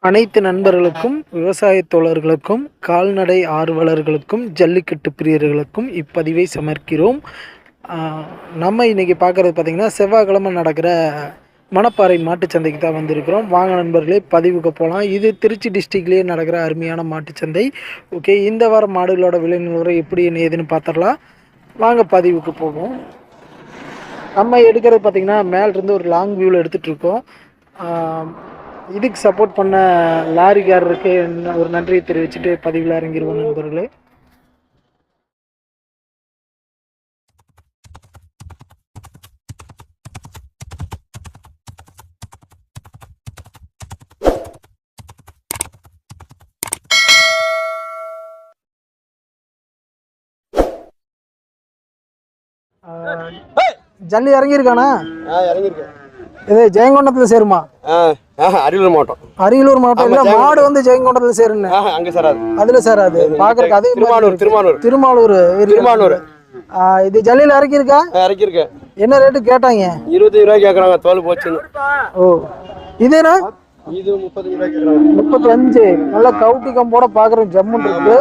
அனைத்து நண்பர்களுக்கும், விவசாய தோழர்களுக்கும், கால்நடை ஆர்வலர்களுக்கும், ஜல்லிக்கட்டு பிரியர்களுக்கும் இப்பதிவை சமர்க்கிறோம். ஆ, நம்ம இன்னைக்கு பார்க்குறது பார்த்திங்கன்னா, செவ்வாய்க்கிழமை நடக்கிற மணப்பாறை மாட்டுச்சந்தைக்கு தான் வந்திருக்கிறோம். வாங்க நண்பர்களே, பதிவுக்கு போகலாம். இது திருச்சி டிஸ்ட்ரிக்ட்லேயே நடக்கிற அருமையான மாட்டுச்சந்தை. ஓகே, இந்த வாரம் மாடுகளோட விலை நிலவரம் எப்படி ஏதுன்னு பார்த்துடலாம். வாங்க பதிவுக்கு போவோம். நம்ம எடுக்கிறது பார்த்திங்கன்னா, மேலிருந்து ஒரு லாங் வியூவில் எடுத்துகிட்ருக்கோம். இதுக்கு சப்போர்ட் பண்ண லாரிக்காரருக்கு ஒரு நன்றியை தெரிவிச்சுட்டு பதிவில் இறங்கிடுவோம் நண்பர்களே. ஜல்லி இறங்கியிருக்கானா? இறங்கியிருக்கேன். இது ஜெயங்கொண்டத்துல சேருமா? அரியலூர் மாவட்டம். அரியலூர் மாவட்டம் இல்ல, மாடு வந்து ஜெயங்கொண்டத்துல சேருன்னு அங்க சேராது. அதுல சேராது. பாக்குறதுக்கு அதே திருமானூர். இது ஜல்லியில இறக்கியிருக்கா? இறக்கியிருக்கேன். என்ன ரேட்டு கேட்டாங்க? 25 ரூபாய் கேக்குறாங்க. தோல் போச்சுன்னு. ஓ, இதேனா? இது 35 ரூபாய் கேக்குறாங்க. 35. நல்ல கவுட்டி கம்போட பாக்குற ஜம்முன் இருக்கு.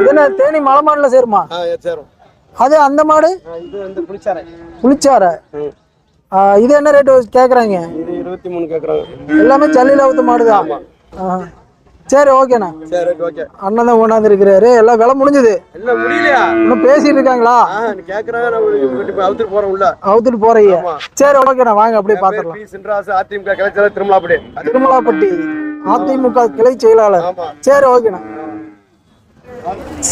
இது என்ன தேனி மலைமான்ல சேருமா? சேரும். அது அந்த மாடு இது வந்து புளிச்சாரை. இது என்ன ரேட் கேக்குறாங்க? இது 23 கேக்குறாங்க. எல்லாமே ஜல்லியில ஊத்த மாடுதான். சரி, ஓகேண்ணா. சரி, ஓகே. அண்ணன் தான் கொண்டாந்து இருக்கிறாரு. எல்லாம் விலை முடிஞ்சது. எல்லாம் முடியலையா? இன்னும் பேசிட்டு இருக்காங்களா? கேக்குறாங்க. நான் அவுத்துட்டு போறேன். உள்ள அவுத்துட்டு போறீங்க? சரி, ஓகேண்ணா, வாங்க அப்படியே பாத்துக்கலாம். அதிமுக கிளை செயலாளர் திருமலாப்பட்டி அதிமுக கிளை செயலாளர். சரி, ஓகேண்ணா.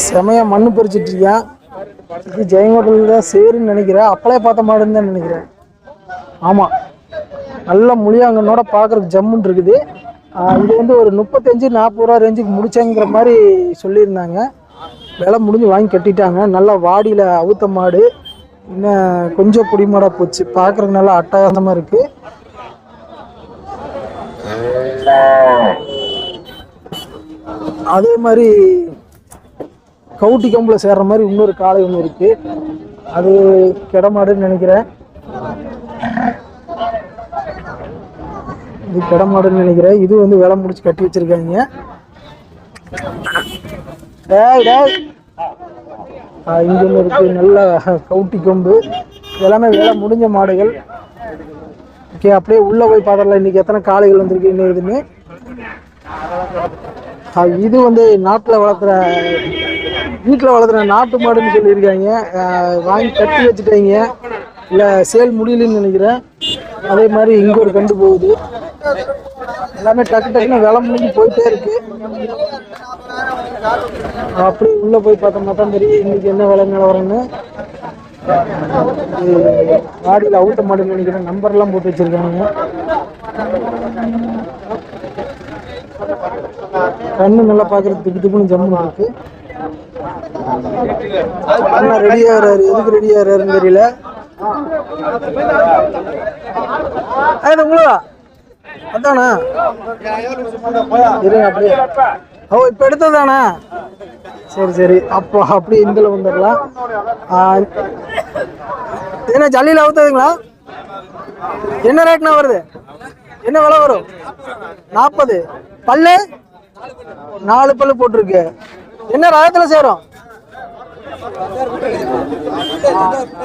செமையா மண்ணு பறிச்சிட்டு இருக்கேன். இது ஜெயங்கோட்டல சேருன்னு நினைக்கிறேன். அப்பளே பார்த்த மாடுன்னு தான் நினைக்கிறேன். ஆமா, நல்ல முழியாங்கன்னோட பாக்குறதுக்கு ஜம்முன்னு இருக்குது. இது வந்து ஒரு 35-40 ரூபா ரேஞ்சுக்கு முடிச்சேங்கிற மாதிரி சொல்லியிருந்தாங்க. விலை முடிஞ்சு வாங்கி கட்டிட்டாங்க. நல்லா வாடியில் அவுத்த மாடு. இன்னும் கொஞ்சம் பொடி மாடாக போச்சு. பார்க்குறதுக்கு நல்லா அட்டகாசமாக இருக்கு. அதே மாதிரி கவுட்டி கம்பில் சேர்ற மாதிரி இன்னொரு காளை ஒன்று இருக்கு. அது கிடமாடுன்னு நினைக்கிறேன். இது கிடமாடுன்னு நினைக்கிறேன். இது வந்து விலை முடிச்சு கட்டி வச்சிருக்காங்க. இங்க ஒன்று இருக்கு. நல்ல கவுட்டி கொம்பு. எல்லாமே விலை முடிஞ்ச மாடுகள். ஓகே, அப்படியே உள்ள போய் பார்த்துடலாம். இன்னைக்கு எத்தனை காளைகள் வந்திருக்கு என்ன இதுன்னு. இது வந்து வீட்டில் வளர்த்துற நாட்டு மாடுன்னு சொல்லியிருக்காங்க. வாங்கி கட்டி வச்சுட்டாங்க. இல்லை சேல் முடியலன்னு நினைக்கிறேன். அதே மாதிரி இங்கே ஒரு கண்டு போகுது. எல்லாமே டக்குன்னு விலை முடிஞ்சு போயிட்டே இருக்கு. அப்படி உள்ள போய் பார்த்தோம்னா தான் தெரியும் இன்னைக்கு என்ன விலை நிலவரம்னு. மாடியில் அவுத்த மாடுன்னு நினைக்கிறேன். நம்பர்லாம் போட்டு வச்சிருக்காங்க. கண்ணு நல்லா பார்க்கறது திப்புன்னு ஜம்முன்னு இருக்கு. அண்ணா ரெடியாகிறாரு. எதுக்கு ரெடியாகிறாருன்னு தெரியல. உங்களா அதானா? இருங்க அப்படியே. ஓ, இப்ப எடுத்ததானா? சரி. அப்போ அப்படியே இந்தில வந்துடலாம். என்ன ஜல்லியில் அவுத்ததுங்களா? என்ன ரேட்னா வருது? என்ன விலை வரும்? 40. பல்லு 4 பல்லு போட்டிருக்கு. என்ன ரகத்துல சேரும்?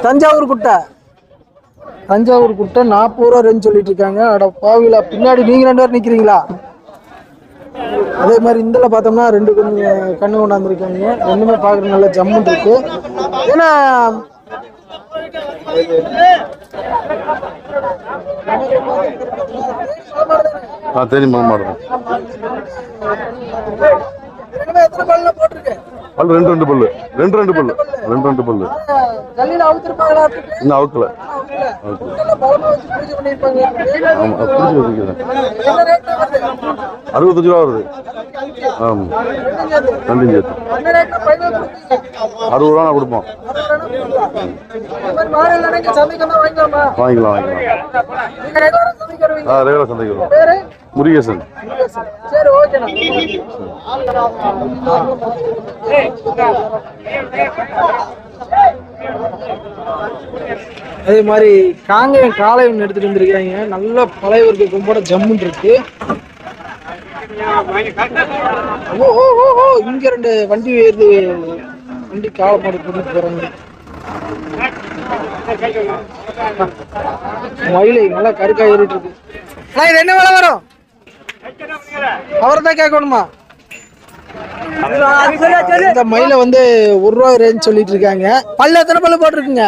தஞ்சாவூர் குட்டை. 40 ரூபா ரேஞ்ச் சொல்லிட்டு இருக்காங்க. அட பாவில, பின்னாடி நீங்க 2 பேர் நிக்கிறீங்களா? அதே மாதிரி இந்தில பார்த்தோம்னா 2 கண்ணு கொண்டாந்துருக்காங்க. ஒண்ணுமே பாக்குறது நல்ல ஜம்முன் இருக்கு. ஏன்னா தெரியுமா மாடுறோம். பல்லு 2 பல்லு. 2 பல்லு. இன்னும் அவுக்கல. ஆமா, புரிஞ்சு வச்சுக்கிறேன். 65 ரூபா வருது. ஆமா, 2 சேர்த்து 60 ரூபா கொடுப்போம். வாங்கிக்கலாம். ரெகுலர் சந்தைக்கு வருவோம். முருகேசன். அதே மாதிரி காங்கேயம் காளை ஒன்று எடுத்துட்டு வந்திருக்காங்க. நல்ல பழைய ஒரு கொம்போட ஜம்முன் இருக்கு. ஓ ஓ ஓ ஓ இங்க 2 வண்டி வருது. வண்டி காலை மாடு கூட்டிட்டு போறாங்க. மயிலை நல்லா கருக்கா ஏறிட்டு இருக்கு. இது என்ன விலை வரும்? அவர்தான் கேட்கணுமா? இந்த மயில வந்து 1 ரூபா ரேஞ்ச் சொல்லிட்டு இருக்காங்க. பல்லு எத்தனை பல்லு போட்டிருக்குங்க?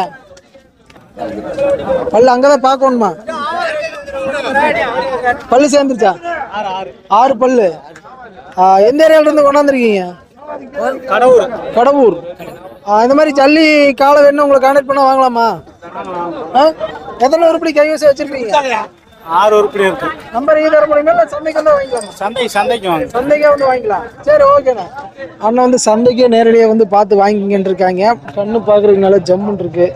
பல்லு அங்கதான் பார்க்கணுமா? பல்லு சேர்ந்துருச்சா? 6 பல்லு. எந்த ஏரியால இருந்து கொண்டாந்துருக்கீங்க? கடவுர். இந்த மாதிரி ஜல்லி காலை வேணும் உங்களுக்கு கான்டாக்ட் பண்ண வாங்கலாமா? எத்தனை உருப்படி கைவசம் வச்சிருக்கீங்க? 6 உருப்படி இருக்கு. நம்பர் தர முடியுமா? இல்லை சந்தைக்கு வந்து வாங்கிக்கலாமா? சந்தைக்கு வாங்க. சந்தைக்கே வந்து வாங்கிக்கலாம். சரி ஓகேண்ணா. அண்ணன் வந்து சந்தைக்கே நேரடியாக வந்து பார்த்து வாங்கிக்கிட்டு இருக்காங்க. கண்ணு பார்க்குறதுக்கு நல்லா ஜம்முன்னு இருக்கு.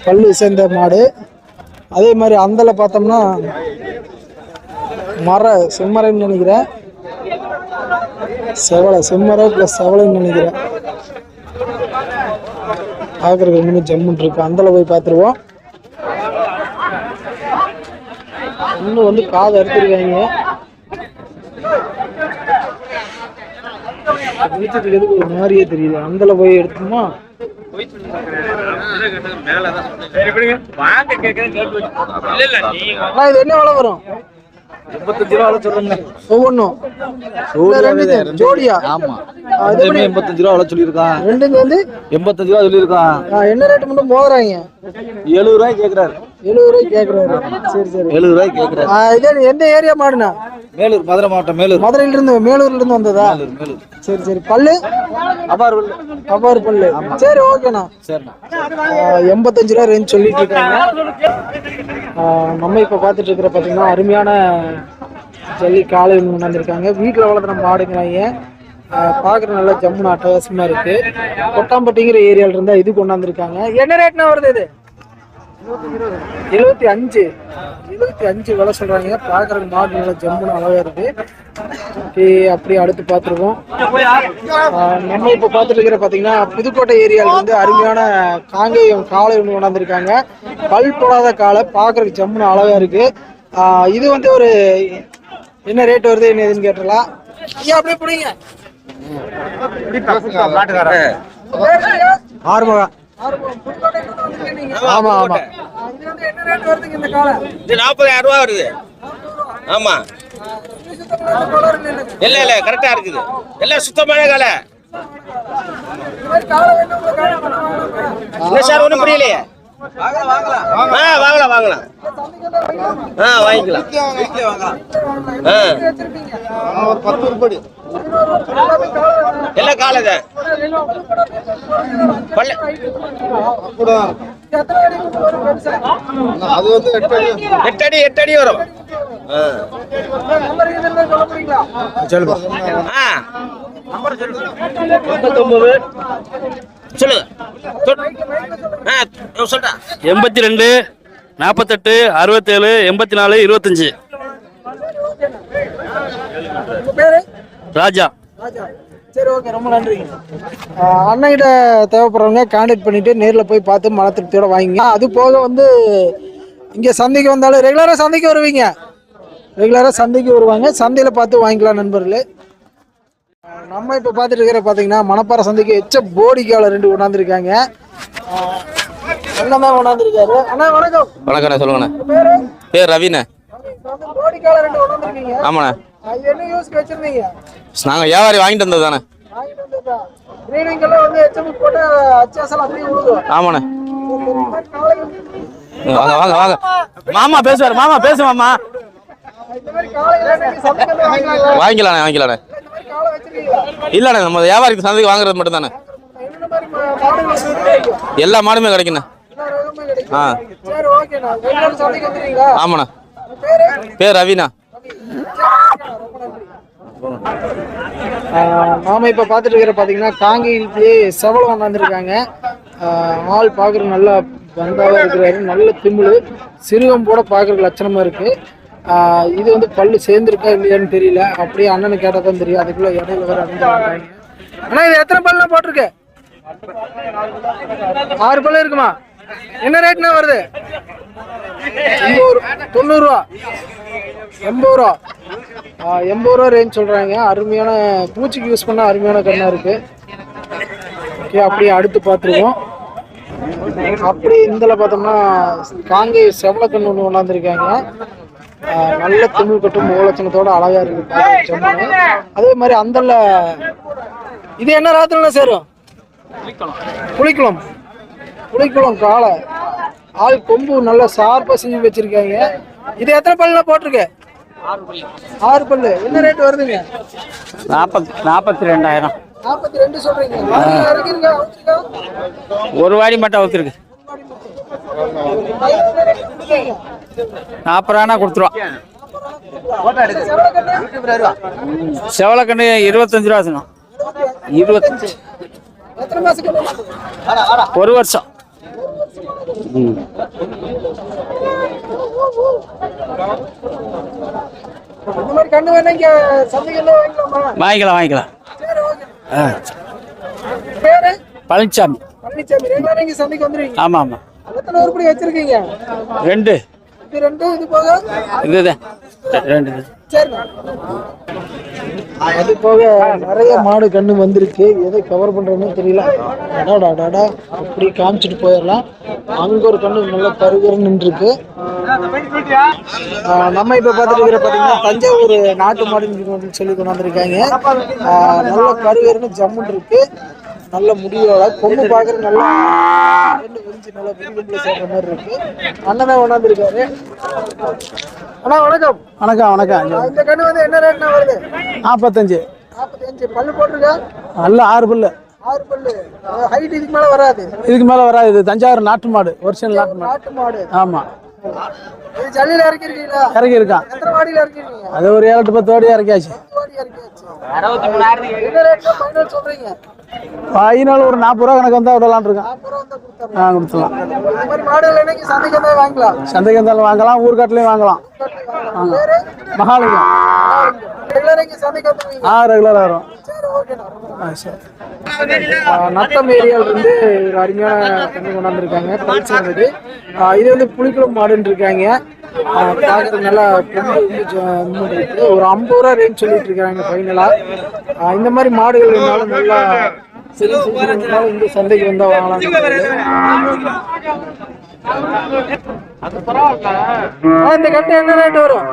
பல்லு சேர்ந்த மாடு. அதே மாதிரி அந்தல பார்த்தோம்னா செம்மறைன்னு நினைக்கிறேன். செம்மறை ப்ளஸ் செவலைன்னு நினைக்கிறேன். பார்க்குறதுக்கு இன்னும் ஜம்முன்னு இருக்கு. அந்தல போய் பார்த்துருவோம். இன்னும் வந்து காது அறுத்துருக்காங்க. எதுக்கு ஒரு மாதிரியே தெரியல. அந்தல போய் எடுத்தோமா இது என்ன விலை வரும்? 85 ரூபா சொல்றேங்க. ஒவ்வொன்றும் ஜோடியா? ஆமா, 85 ரூபா சொல்லியிருக்கான். ரெண்டுங்க வந்து 85 ரூபா சொல்லியிருக்கான். என்ன ரேட்டு மட்டும் போடுறாங்க? 70 ரூபாய் கேட்கிறாரு. 70 ரூபாய் கேட்கறாரு. சரி சரி, 70 ரூபாய் கேட்கிறாரு. இது எந்த ஏரியா மாடுனா? மேலூர், மதுரை மாவட்டம் மேலூர். மேலூர்ல இருந்து வந்ததா? மேலூர். சரி சரி. பல்லு அபார் பல்லு. சரி ஓகேண்ணா. சரிண்ணா. 85 ரூபா ரேஞ்ச் சொல்லிட்டு இருக்காங்க. நம்ம இப்ப பார்த்துட்டு இருக்கிற பாத்தீங்கன்னா அருமையான ஜல்லி காலை கொண்டாந்துருக்காங்க. வீட்டில் வளர்த்துற மாடுங்கிறாங்க. பார்க்குற நல்லா ஜம்முன்னு அட்டகாசமா இருக்கு. கொட்டாம்பட்டிங்கிற ஏரியால இருந்தா இது கொண்டாந்துருக்காங்க. என்ன ரேட்னா வருது இது? 75 விலை சொல்றாங்க. பார்க்குறதுக்கு மாடு நல்லா ஜம்முன்னு அழகா இருக்கு. ஓகே, அப்படியே அடுத்து பார்த்துருக்கோம். நம்ம இப்போ பார்த்துட்டு இருக்கிற பார்த்தீங்கன்னா புதுக்கோட்டை ஏரியாவில் வந்து அருமையான காங்கேயம் காளை ஒன்று கொண்டாந்துருக்காங்க. பல் போடாத காளை, பார்க்குறதுக்கு ஜம்முன்னு அழகா இருக்கு. இது வந்து ஒரு என்ன ரேட் வருது என்ன எதுன்னு கேட்டலாம். ஐயா அப்படியே பிடிங்க. ஆறுமுகம். ஆமா ஆமா. என்ன ரேட் வருதுங்க இந்த காளை? 40,000 ரூபா வருது. ஆமா, இல்ல கரெக்டா இருக்குது. எல்லாம் சுத்தமான காலை. என்ன சார் ஒண்ணும் புரியலையே? வாங்கலாம் வாங்கிக்கலாம். எல்லாம் காலை தான். அது வந்து 8 அடி வரும். சொல்லுங்க. சொல்லுங்க. 82 48 67 84 25. ராஜா. சரி ஓகே, ரொம்ப நன்றி. அண்ணன்கிட்ட தேவைப்படுறவங்க கான்டாக்ட் பண்ணிட்டு நேரில் போய் பார்த்து மன திருப்தியோட வாங்கிங்க. அது போக வந்து இங்கே சந்தைக்கு வந்தாலும் ரெகுலராக சந்தைக்கு வருவீங்க? ரெகுலராக சந்தைக்கு வருவாங்க. சந்தையில் பார்த்து வாங்கிக்கலாம் நண்பர்களே. நம்ம இப்போ பார்த்துட்டு இருக்கிற பார்த்தீங்கன்னா மணப்பாறை சந்தைக்கு போடிக்கால 2 கொண்டாந்துருக்காங்க. அண்ணன் தான் கொண்டாந்துருக்காரு. அண்ணா வணக்கம். வணக்கண்ணே, சொல்லுங்கண்ணே. பேர் ரவிண்ணே. போடிக்கால 2 கொண்டாந்துருக்கீங்க. ஆமாண்ணே. என்ன யூஸ்க்கு வச்சிருந்தீங்க? நாங்கள் வியாபாரி வாங்கிட்டு வந்தது தானே. ஆமாண்ணே. வாங்க வாங்க வாங்க. மாமா பேசுவார். மாமா பேசு மாமா. வாங்கிக்கலாண்ணே வாங்கிக்கலாண்ணே. இல்லண்ணே, நம்ம வியாபாரிக்கு சந்தைக்கு வாங்குறது மட்டும் தானே. எல்லா மாடுமே கிடைக்குண்ணே. ஆமாண்ணா. பேர் ரவிண்ணா. நாம இப்ப பார்த்துட்டு இருக்கிற பாத்தீங்கன்னா காங்கேயத்திலே செவலை கொண்டாந்துருக்காங்க. ஆள் பார்க்குற நல்லா பந்தாவா இருக்கிறாரு. நல்ல திமிழ் சிறுகம் போட பார்க்குற லட்சணமா இருக்கு. இது வந்து பல்லு சேர்ந்துருக்கா இல்லையான்னு தெரியல. அப்படியே அண்ணனு கேட்டால் தான் தெரியும். அதுக்குள்ள இடையில வேற அடைஞ்சாங்க. ஆனா இது எத்தனை பல்லாம் போட்டிருக்கு? 6 பல்லு இருக்குமா? என்ன ரேட்னா வருது? 90 ரூபா 80 ரூபா. 80 ரூபா ரேஞ்ச் சொல்கிறாங்க. அருமையான பூச்சிக்கு யூஸ் பண்ண அருமையான கண்ணாக இருக்குது. ஓகே, அப்படியே அடுத்து பார்த்துருவோம். அப்படி இதில் பார்த்தோம்னா காங்கை செவலக்கண்ணு ஒன்று கொண்டாந்துருக்காங்க. நல்ல திமிழ் கட்டும் மூலச்சனத்தோட அழகா இருக்கு. அதே மாதிரி அந்தல இது என்ன ராத்திரில சேரும்? புலிக்குளம். புலிக்குளம் காளை ஆள் கொம்பு நல்லா ஷார்ப்பா செஞ்சு வச்சிருக்காங்க. இது எத்தனை பல்லுல போட்டிருக்கு? 6 பல்லு. என்ன ரேட் வருதுங்க? 42,000. 42 சொல்றீங்க. ஒரு வாடி மட்டும் அவுத்துருக்கு. 40 ரூபா கொடுத்துருவோம். செவலக்கண்ணு 25 ரூபா சொன்னோம். 25. ஒரு வருஷம். வாங்கிக்கலாம் வாங்கிக்கலாம். பழனிசாமி. ஆமா ஆமா. எத்தனை உருப்படி வச்சிருக்கீங்க? 2. இது போக இதுதான் 2. அது போக நிறைய மாடு கண்ணு வந்திருக்கு. எதை கவர் பண்றதுன்னு தெரியல. அடாடாடா அப்படி காமிச்சிட்டு போயிடலாம். அங்க ஒரு கண்ணு நல்லா கருகருன்னு நின்றுருக்கு. நம்ம இப்ப பார்த்துட்டு இருக்கிற பாத்தீங்கன்னா தஞ்சாவூர் நாட்டு மாடுன்னு சொல்லி கொண்டாந்துருக்காங்க. நல்ல கருகருன்னு ஜம்முன்னு இருக்கு. நல்ல முடியோட கொம்பு பாக்குறது நல்லா நல்லா விரும்புல சேர்ற மாதிரி இருக்கு. அண்ணன் தான் கொண்டாந்துருக்காரு. அண்ணா வணக்கம். வணக்கம் வணக்கம். இந்த கண்ணு வந்து என்ன ரேட்னா வருது? 45. 45 பல்லு போட்டிருக்கா? நல்ல 6 பல்லு. 6 பல்லு. ஹைட் இதுக்கு மேல வராது. இதுக்கு மேல வராது. இது தஞ்சாவூர் நாட்டு மாடு, ஒரிஜினல் நாட்டு மாடு. ஆமா. இது ஜல்லியில இறக்கிருக்கீங்களா? இறக்கி இருக்கான். எத்தனை வாடியில இறக்கிருக்கீங்க? அது ஒரு 7-10 வாடி இறக்கியாச்சு. 63,000. என்ன ரேட்னா ஃபைனல் சொல்றீங்க? ஃபைனல் ஒரு 40 ரூபா கணக்கு வந்தா விடலான்னு இருக்கேன். 40 ரூபா வந்தா கொடுத்துறலாம். கொடுத்துடலாம். இந்த மாதிரி மாடுகள் என்னைக்கு சந்தைக்கு வந்தா வாங்கலாம்? சந்தைக்கு வந்தாலும் வாங்கலாம், ஊர்காட்டிலையும் வாங்கலாம். மகாலிங்கம். ரெகுலரா சந்தைக்கு வந்துருவீங்க? ரெகுலரா வரும். சரி, ஓகேண்ணா. நத்தம் ஏரியாவில் இருந்து ஒரு அருமையான கண்ணு கொண்டாந்துருக்காங்க. பரிசு இது வந்து புலிக்குளம் மாடுன்னு இருக்காங்க. பார்க்கறது நல்லா இருக்கு. ஒரு 50 ரூபா ரேஞ்ச் சொல்லிட்டு இருக்காங்க ஃபைனலா. இந்த மாதிரி மாடுகள் இருந்தாலும் நல்லா சரி இந்த சந்தைக்கு வந்தா வாங்கலாம். இந்த கட்டை என்ன ரேட் வரும்?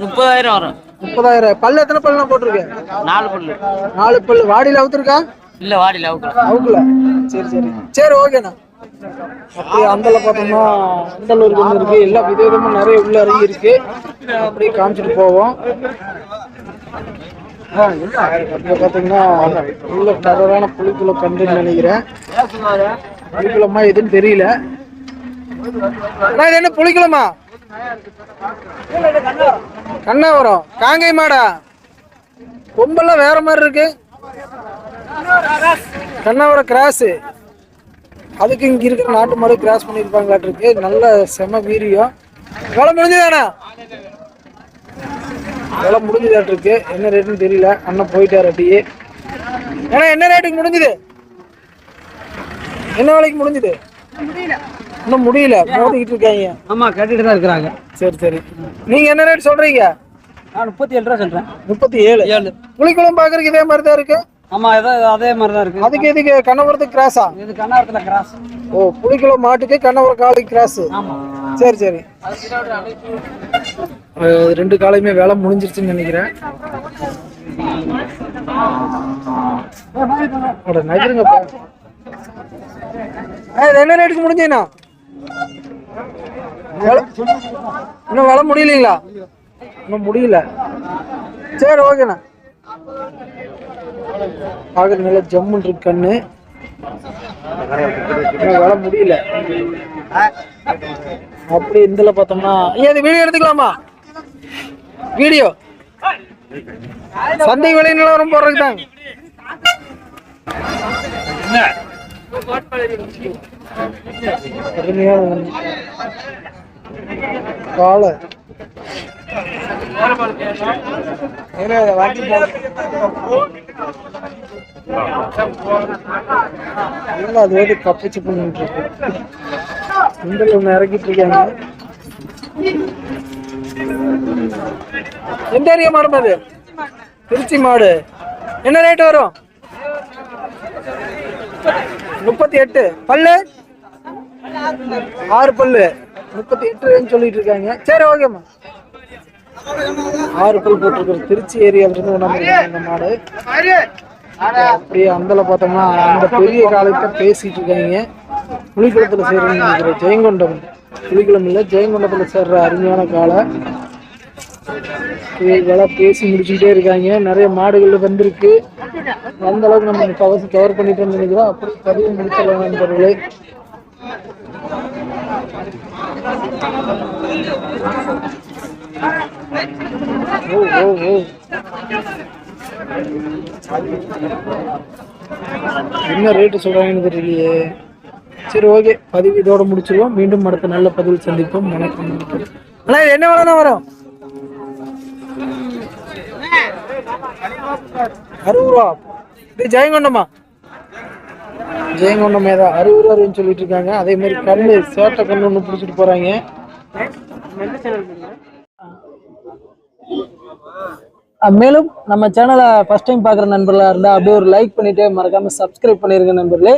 30,000 வரும். 30,000. பல்லு எத்தனை பல்லுலாம் போட்டிருக்கு? 4 பல்லு. 4 பல்லு. வாடியில் அவுத்துருக்கா? இல்ல வாடியில் அவுக்கல. சரி சரி சரி ஓகேண்ணா. அப்படியே அந்தல பார்த்தோம்னா அந்தலூர் வந்து இருக்கு. எல்லா விதவிதமா நிறைய உள்ள இறங்கி இருக்கு. அப்படியே காமிச்சிட்டு போவோம். பாத்தீங்கன்னா உள்ள டரான புலிக்குள்ள கண்டுன்னு நினைக்கிறேன். புலிக்குளமா எதுன்னு தெரியல. இது என்ன புலிக்குளமா? கண்ணாவரம். காங்கை மாடா? கொம்பெல்லாம் வேற மாதிரி இருக்கு. கண்ணாவரம் கிராஸ். அதுக்கு இங்க இருக்கிற நாட்டு மாடு கிராஸ் பண்ணிருப்பாங்களாட்டு இருக்கு. நல்ல செம வீரியம். வேலை முடிஞ்சுதானா? வேலை முடிஞ்சுதாட்டு இருக்கு. என்ன ரேட்டுன்னு தெரியல. அண்ணன் போயிட்டாரு அப்படியே. ஏன்னா என்ன ரேட்டுக்கு முடிஞ்சுது? என்ன வேலைக்கு முடிஞ்சுது? இன்னும் முடியல. மோதிக்கிட்டு இருக்காங்க. ஆமா, கேட்டுட்டு தான் இருக்கிறாங்க. சரி சரி. நீங்க என்ன ரேட் சொல்றீங்க? நான் 37 ரூபா சொல்றேன். 37. புலிக்குளம் பாக்குறதுக்கு இதே மாதிரி தான் இருக்கு. ஆமா, அதே மாதிரி தான் இருக்கு. அதுக்கு இதுக்கு கண்ணபுரத்துக்கு கிராஸா? இது கண்ணாவரத்துல கிராஸ். ஓ, புலிக்குளம் மாட்டுக்கு கண்ணபுரம் காளைக்கு கிராஸ். ஆமா. சரி சரி. 2 காலையுமே வேலை முடிஞ்சிருச்சுன்னு நினைக்கிறேன். நகருங்கப்பா. என்ன ரேட்டுக்கு முடிஞ்சீங்கண்ணா? இன்னும் வேலை முடியலீங்களா? இன்னும் முடியல. சரி ஓகேண்ணா. பார்க்கறது நல்லா ஜம்முன்னு இருக்கு கண்ணு. வேலை முடியல. அப்படி இந்தல பார்த்தோம்னா இது வீடியோ எடுத்துக்கலாமா? வீடியோ சந்தை விலை நிலவரம் போடுறதுக்கு தாங்க. காலை அது வந்து கப்பிச்சு பண்ணிட்டு இருக்கு. இந்த ஒன்று இறக்கிட்டு இருக்காங்க. எந்த ஏரியா மாடு அது? திருச்சி மாடு. என்ன ரேட் வரும்? 38. பல்லு 6 பல்லு 38 சொல்லிட்டு இருக்காங்க. சரி ஓகேம்மா. 6 பல் போட்டிருக்கிற திருச்சி ஏரியால இருந்து கொண்டாந்துருக்காங்க இந்த மாடு. அப்படியே அந்தல பார்த்தோம்னா அந்த பெரிய காலத்தை பேசிட்டு இருக்காங்க. புலிக்குளத்துல சேர்ற ஜெயங்கொண்டம், புலிக்குளம் இல்லை ஜெயங்கொண்டத்துல சேர்ற அருமையான காலை இதெல்லாம் பேசி முடிச்சுக்கிட்டே இருக்காங்க. நிறைய மாடுகள் வந்திருக்கு. அந்த அளவுக்கு நம்ம கவர் பண்ணிட்டு நினைக்கிறோம். அப்படி பதிவு முடிச்சிடலாம் நண்பர்களே. என்ன ரேட்டு சொல்றாங்கன்னு தெரியலையே. சரி ஓகே, பதிவு இதோட முடிச்சிருவோம். மீண்டும் அடுத்த நல்ல பதிவில் சந்திப்போம். வணக்கம். ஆனா இது என்ன வேலை வரும்? 60 ரூபா. இது ஜெயங்கொண்டமா? ஜெயங்கொண்டமே தான் 60 ரூபான்னு சொல்லிட்டு இருக்காங்க. அதே மாதிரி கண்ணு சேட்டை கண்ணு ஒன்று பிடிச்சிட்டு போறாங்க. மேலும் நம்ம சேனலை ஃபர்ஸ்ட் டைம் பார்க்குற நண்பர்களாக இருந்தால் அப்படியே ஒரு லைக் பண்ணிட்டு மறக்காம சப்ஸ்கிரைப் பண்ணிருங்க நண்பர்களே.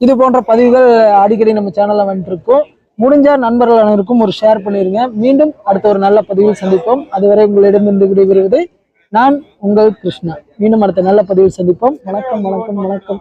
இது போன்ற பதிவுகள் அடிக்கடி நம்ம சேனலில் வந்துட்டு இருக்கோம். முடிஞ்ச நண்பர்கள் அனைவருக்கும் ஒரு ஷேர் பண்ணிருங்க. மீண்டும் அடுத்த ஒரு நல்ல பதிவில் சந்திப்போம். அதுவரை உங்களிடமிருந்து விடைபெறுவது நான் உங்கள் கிருஷ்ணா. மீண்டும் அடுத்த நல்ல பதிவில் சந்திப்போம். வணக்கம் வணக்கம் வணக்கம்.